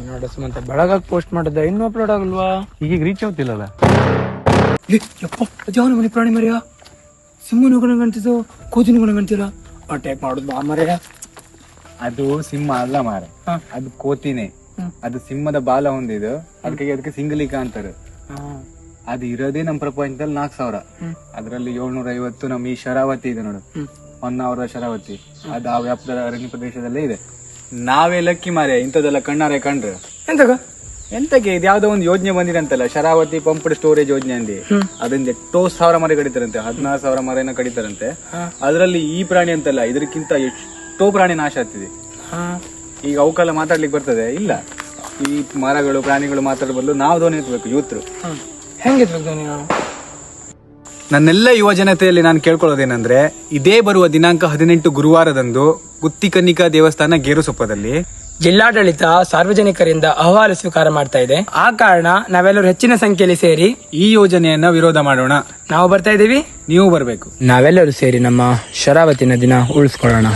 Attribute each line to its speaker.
Speaker 1: ನೋಡ ಸುಮಂತ ಬೆಳಗಾಗಿ ಪೋಸ್ಟ್ ಮಾಡಿದ್ದೆ ಇನ್ನೂ ಅಪ್ಲೋಡ್ ಆಗಲ್ವಾ?
Speaker 2: ಈಗ ರೀಚ್ ಆಗ್ತಿಲ್ಲಲ್ಲ.
Speaker 1: ಯಪ್ಪ ಅದ್ಯಾವನ ಮನೆ ಪ್ರಾಣಿ ಮರ್ಯ? ಸಿಂಹನ ಗುಣಗಂತಿದ್ದು ಕೋತಿನ ಗುಣಗಂತಿಲ್ಲ ಅಟ್ಯಾಕ್ ಮಾಡುದು ಬಾ ಮರ್ಯ.
Speaker 2: ಅದು ಸಿಂಹ ಅಲ್ಲ ಮಾರ, ಅದು ಕೋತಿನೇ. ಅದು ಸಿಂಹದ ಬಾಲ ಹೊಂದಿದ್ದು, ಅದಕ್ಕೆ ಸಿಂಗಲಿಕ ಅಂತಾರೆ. ಅದು ಇರೋದೇ ನಮ್ ಪ್ರಪಂಚದಲ್ಲಿ 4,000. ಅದ್ರಲ್ಲಿ 750 ನಮ್ ಈ ಶರಾವತಿ ಇದೆ ನೋಡು, ಹೊನ್ನಾವರದ ಶರಾವತಿ, ಅದು ಆ ವ್ಯಾಪ್ತದ ಅರಣ್ಯ ಪ್ರದೇಶದಲ್ಲೇ ಇದೆ. ನಾವೇ ಲಕ್ಕಿ ಮಾರೆ ಇಂಥದ್ದೆಲ್ಲ ಕಣ್ಣಾರೆ ಕಂಡ್ರೆ. ಎಂತಕ್ಕೆ ಇದು ಯಾವ್ದೋ ಒಂದು ಯೋಜನೆ ಬಂದಿದೆ ಅಂತಲ್ಲ, ಶರಾವತಿ ಪಂಪ್ಡ್ ಸ್ಟೋರೇಜ್ ಯೋಜನೆ ಅಂದಿ. ಅದರಿಂದ ಎಷ್ಟೋ 1,000 ಮರ ಕಡಿತಾರಂತೆ, 16,000 ಮರನ ಕಡಿತಾರಂತೆ. ಅದ್ರಲ್ಲಿ ಈ ಪ್ರಾಣಿ ಅಂತಲ್ಲ, ಇದಕ್ಕಿಂತ ಎಷ್ಟೋ ಪ್ರಾಣಿ ನಾಶ ಆಗ್ತಿದೆ. ಈಗ ಅವಕ್ಕೆಲ್ಲ ಮಾತಾಡ್ಲಿಕ್ಕೆ ಬರ್ತದೆ ಇಲ್ಲ. ಈ ಮರಗಳು ಪ್ರಾಣಿಗಳು ಮಾತಾಡೋ ಬದಲು ನಾವು ಧ್ವನಿ ಎತ್ತಬೇಕು ಯೂತ್ರು.
Speaker 1: ಹೆಂಗಿರ್ಬೇಕು ನೀನು?
Speaker 2: ನನ್ನೆಲ್ಲ ಯುವ ಜನತೆಯಲ್ಲಿ ನಾನು ಕೇಳ್ಕೊಳ್ಳೋದೇನಂದ್ರೆ, ಇದೇ ಬರುವ ದಿನಾಂಕ 18 ಗುರುವಾರದಂದು ಗುತ್ತಿಕನ್ನಿಕಾ ದೇವಸ್ಥಾನ ಗೇರುಸೊಪ್ಪದಲ್ಲಿ
Speaker 1: ಜಿಲ್ಲಾಡಳಿತ ಸಾರ್ವಜನಿಕರಿಂದ ಅಹವಾಲು ಸ್ವೀಕಾರ ಮಾಡ್ತಾ ಇದೆ. ಆ ಕಾರಣ ನಾವೆಲ್ಲರೂ ಹೆಚ್ಚಿನ ಸಂಖ್ಯೆಯಲ್ಲಿ ಸೇರಿ
Speaker 2: ಈ ಯೋಜನೆಯನ್ನ ವಿರೋಧ ಮಾಡೋಣ.
Speaker 1: ನಾವು ಬರ್ತಾ ಇದೀವಿ,
Speaker 2: ನೀವು ಬರ್ಬೇಕು.
Speaker 1: ನಾವೆಲ್ಲರೂ ಸೇರಿ ನಮ್ಮ ಶರಾವತಿ ನದಿನ ಉಳಿಸ್ಕೊಳ್ಳೋಣ.